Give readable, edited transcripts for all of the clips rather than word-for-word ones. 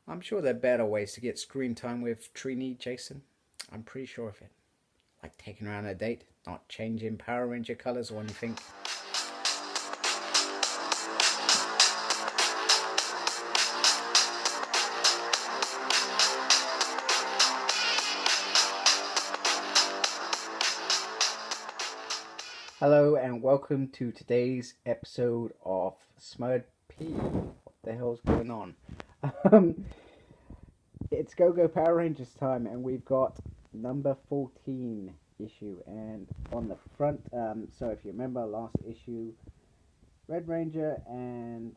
I'm sure there are better ways to get screen time with Trini, Jason. I'm pretty sure of it. Like taking her on a date, not changing Power Ranger colors or anything. Hello and welcome to today's episode of Smud P. What the hell's going on? Um, it's Go Go Power Rangers time, and we've got number 14 issue. And on the front, so if you remember last issue, Red Ranger and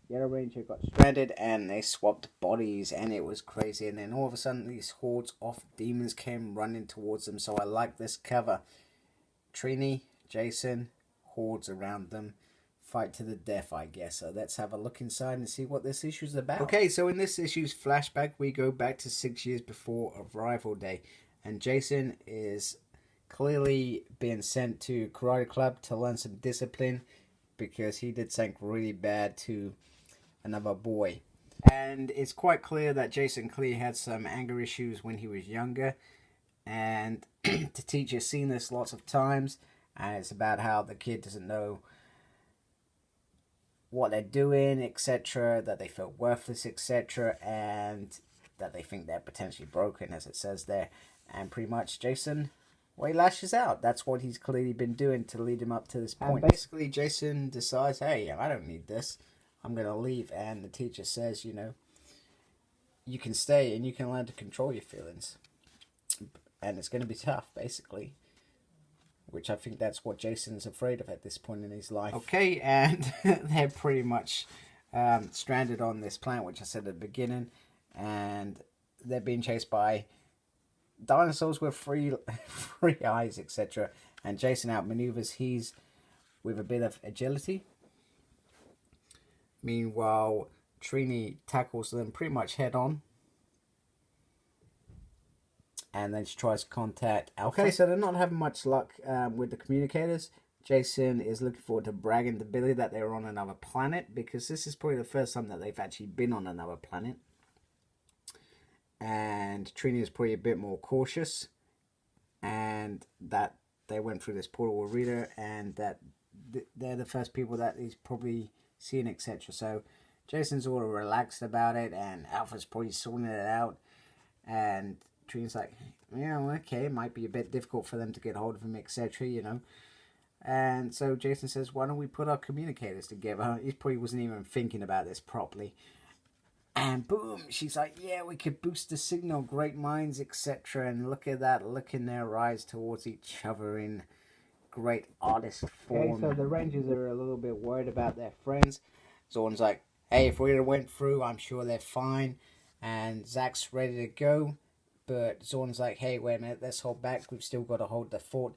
Yellow Ranger got stranded and they swapped bodies, and it was crazy. And then all of a sudden, these hordes of demons came running towards them. So I like this cover. Trini, Jason, hordes around them, fight to the death, I guess. So let's have a look inside and see what this issue's about. Okay, so in this issue's flashback, we go back to 6 years before Arrival Day, and Jason is clearly being sent to Karate Club to learn some discipline because he did something really bad to another boy. And it's quite clear that Jason clearly had some anger issues when he was younger, and the teacher's seen this lots of times, and it's about how the kid doesn't know what they're doing, etc., that they feel worthless, etc., and that they think they're potentially broken, as it says there. And pretty much Jason, well, he lashes out. That's what he's clearly been doing to lead him up to this point. And basically Jason decides, hey, I don't need this, I'm going to leave. And the teacher says, you know, you can stay and you can learn to control your feelings. And it's going to be tough, basically. Which I think that's what Jason's afraid of at this point in his life. Okay, and they're pretty much stranded on this planet, which I said at the beginning. And they're being chased by dinosaurs with three eyes, etc. And Jason outmaneuvers he's with a bit of agility. Meanwhile, Trini tackles them pretty much head on. And then she tries to contact Alpha. Okay, so they're not having much luck with the communicators. Jason is looking forward to bragging to Billy that they're on another planet, because this is probably the first time that they've actually been on another planet. And Trini is probably a bit more cautious, and that they went through this portal with Rita, and that they're the first people that he's probably seen, etc. So Jason's all relaxed about it, and Alpha's probably sorting it out, and Trini's like, yeah, okay, it might be a bit difficult for them to get hold of him, etc., you know. And so Jason says, why don't we put our communicators together? He probably wasn't even thinking about this properly. And boom, she's like, yeah, we could boost the signal, great minds, etc. And look at that, look in their eyes towards each other in great artist form. Okay, so the Rangers are a little bit worried about their friends. Zorn's like, hey, if we went through, I'm sure they're fine. And Zach's ready to go. But Zorn's like, hey, wait a minute, let's hold back. We've still got to hold the fort.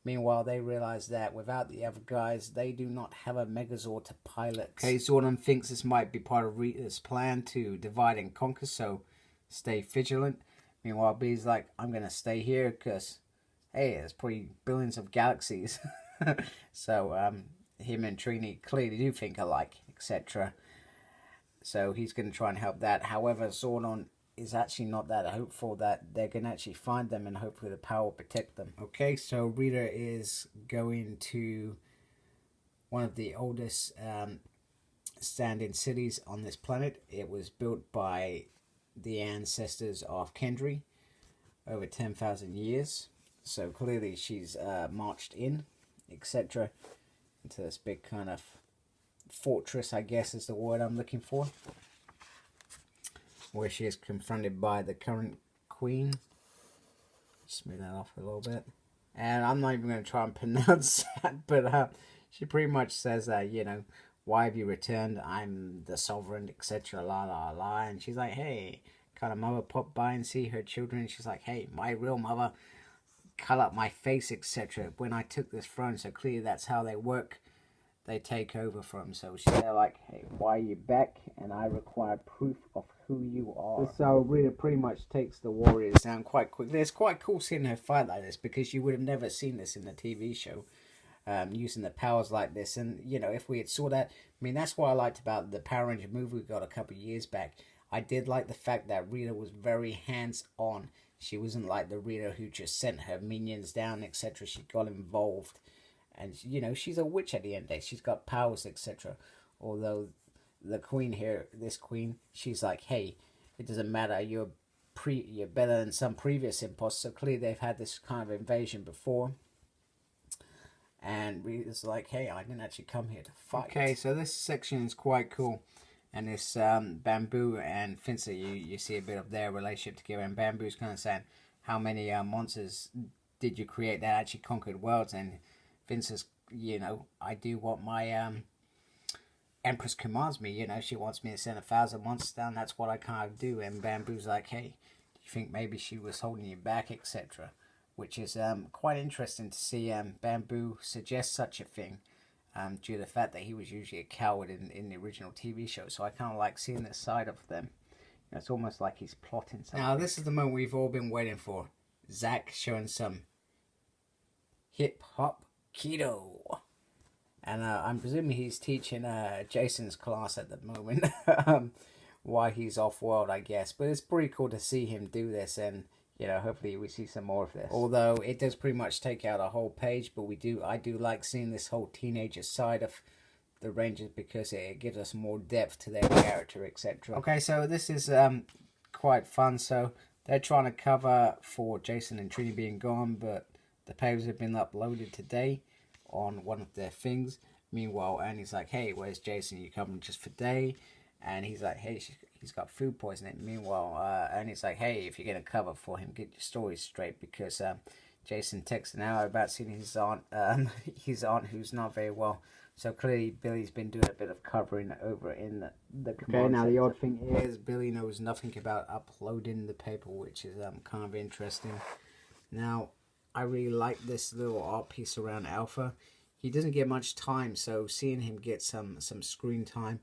Meanwhile, they realize that without the other guys, they do not have a Megazord to pilot. Okay, Zordon thinks this might be part of Rita's plan to divide and conquer, so stay vigilant. Meanwhile, B's like, I'm going to stay here because, hey, there's probably billions of galaxies. So, him and Trini clearly do think alike, etc. So he's going to try and help that. However, Zordon is actually not that hopeful that they're going to actually find them, and hopefully the power will protect them. Okay, so Rita is going to one of the oldest standing cities on this planet. It was built by the ancestors of Kendry over 10,000 years. So clearly she's marched in, etc., into this big kind of fortress, I guess is the word I'm looking for, where she is confronted by the current queen. Smooth that off a little bit. And I'm not even going to try and pronounce that, but she pretty much says that, you know, why have you returned? I'm the sovereign, etc. La la la. And she's like, hey, kind of mother pop by and see her children. She's like, hey, my real mother cut up my face, etc. when I took this throne. So clearly that's how they work. They take over from. So they're like, hey, why are you back? And I require proof of who you are. So Rita pretty much takes the warriors down quite quickly. It's quite cool seeing her fight like this, because you would have never seen this in the TV show, using the powers like this. And, you know, if we had saw that, I mean, that's what I liked about the Power Ranger movie we got a couple of years back. I did like the fact that Rita was very hands-on. She wasn't like the Rita who just sent her minions down, etc. She got involved. And, you know, she's a witch at the end of the day. She's got powers, etc. Although the queen here, this queen, she's like, hey, it doesn't matter. You're better than some previous imposters. So clearly they've had this kind of invasion before. And Rita's like, hey, I didn't actually come here to fight. Okay, so this section is quite cool. And this Bamboo and Finster, you see a bit of their relationship together. And Bamboo's kind of saying, how many monsters did you create that actually conquered worlds? And Finster's, you know, I do what my Empress commands me. You know, she wants me to send 1,000 monsters down. That's what I kind of do. And Bamboo's like, hey, do you think maybe she was holding you back, etc.? Which is quite interesting to see Bamboo suggest such a thing. Due to the fact that he was usually a coward in the original TV show. So I kind of like seeing this side of them. You know, it's almost like he's plotting something. Now, this is the moment we've all been waiting for. Zack showing some hip-hop keto. And I'm presuming he's teaching Jason's class at the moment. While he's off-world, I guess. But it's pretty cool to see him do this. And, you know, hopefully we see some more of this. Although it does pretty much take out a whole page, but I do like seeing this whole teenager side of the Rangers because it gives us more depth to their character, etc. Okay, so this is quite fun. So they're trying to cover for Jason and Trini being gone, but the papers have been uploaded today on one of their things. Meanwhile, Annie's like, hey, where's Jason? You coming just for day? And he's like, hey, he's got food poisoning. Meanwhile, Ernie's like, hey, if you're going to cover for him, get your stories straight. Because Jason texted an hour about seeing his aunt who's not very well. So clearly Billy's been doing a bit of covering over in the command. Okay, now the odd thing is Billy knows nothing about uploading the paper, which is kind of interesting. Now, I really like this little art piece around Alpha. He doesn't get much time, so seeing him get some screen time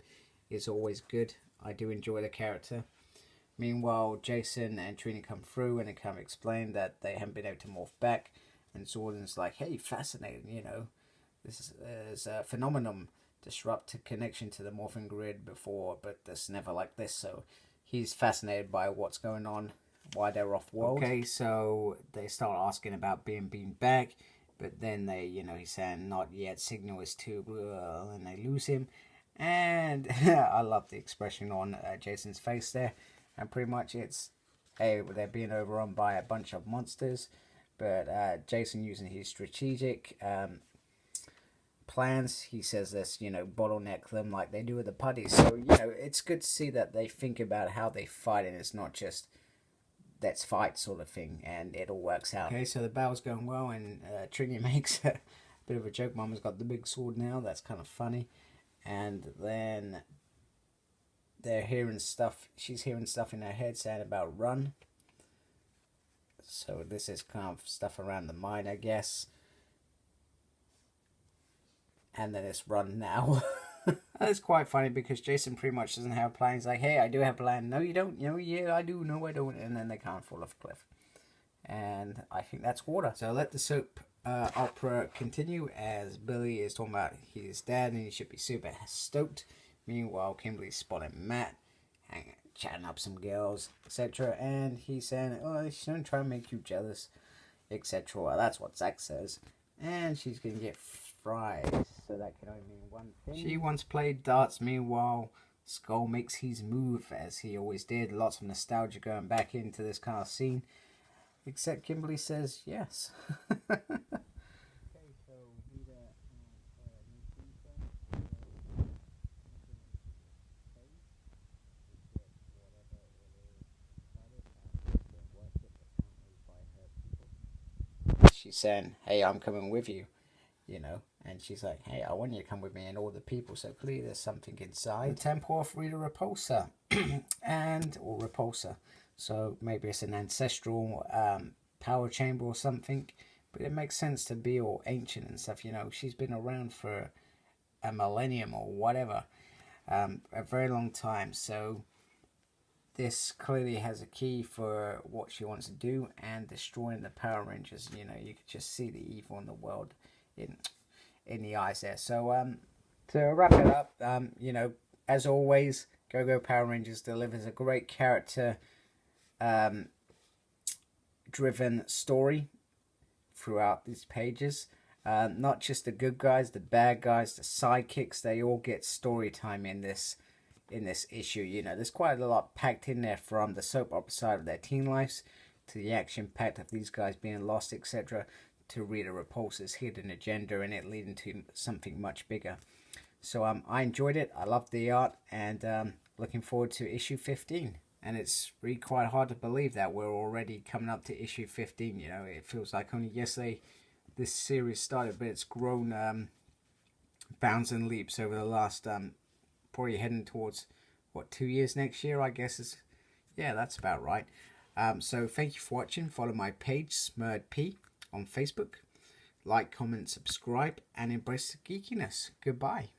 is always good. I do enjoy the character. Meanwhile, Jason and Trini come through and they kind of explain that they haven't been able to morph back. And Zordon's like, hey, fascinating, you know. This is a phenomenon. Disrupt connection to the morphing grid before, but it's never like this. So he's fascinated by what's going on, why they're off world. Okay, so they start asking about being back. But then they, you know, he's saying not yet, signal is too, and they lose him. And I love the expression on Jason's face there. And pretty much it's, hey, they're being overrun by a bunch of monsters. But Jason using his strategic plans, he says this, you know, bottleneck them like they do with the putties. So, you know, it's good to see that they think about how they fight. And it's not just, let's fight sort of thing. And it all works out. Okay, so the battle's going well. And Trini makes a bit of a joke. Mama's got the big sword now. That's kind of funny. And then they're hearing stuff. She's hearing stuff in her head saying about run. So this is kind of stuff around the mine, I guess. And then it's run now. That's quite funny because Jason pretty much doesn't have a plan. He's like, hey, I do have a plan. No, you don't. You know, yeah, I do. No, I don't. And then they can't fall off a cliff. And I think that's water. So let the soap opera continue as Billy is talking about his dad and he should be super stoked. Meanwhile, Kimberly's spotting Matt, chatting up some girls, etc. And he's saying, oh, she's going to try and make you jealous, etc. Well, that's what Zack says. And she's going to get fried. So that can only mean one thing. She once played darts. Meanwhile, Skull makes his move as he always did. Lots of nostalgia going back into this kind of scene. Except Kimberly says yes. Okay, so Rita she's saying, hey, I'm coming with you, you know. And she's like, hey, I want you to come with me and all the people. So clearly there's something inside. The temple of Rita Repulsa. or Repulsa. So maybe it's an ancestral power chamber or something. But it makes sense to be all ancient and stuff. You know, she's been around for a millennium or whatever. A very long time. So this clearly has a key for what she wants to do. And destroying the Power Rangers. You know, you could just see the evil in the world in the eyes there. So to wrap it up, you know, as always, Go Power Rangers delivers a great character driven story throughout these pages. Not just the good guys, the bad guys, the sidekicks, they all get story time in this issue. You know, there's quite a lot packed in there, from the soap opera side of their teen lives to the action packed of these guys being lost, etc., to Rita Repulsa's hidden agenda and it leading to something much bigger. So I enjoyed it. I loved the art, and looking forward to issue 15. And it's really quite hard to believe that we're already coming up to issue 15. You know, it feels like only yesterday this series started, but it's grown bounds and leaps over the last probably heading towards 2 years next year, I guess. Yeah, that's about right. So thank you for watching. Follow my page, SmurredP, on Facebook. Like, comment, subscribe, and embrace the geekiness. Goodbye.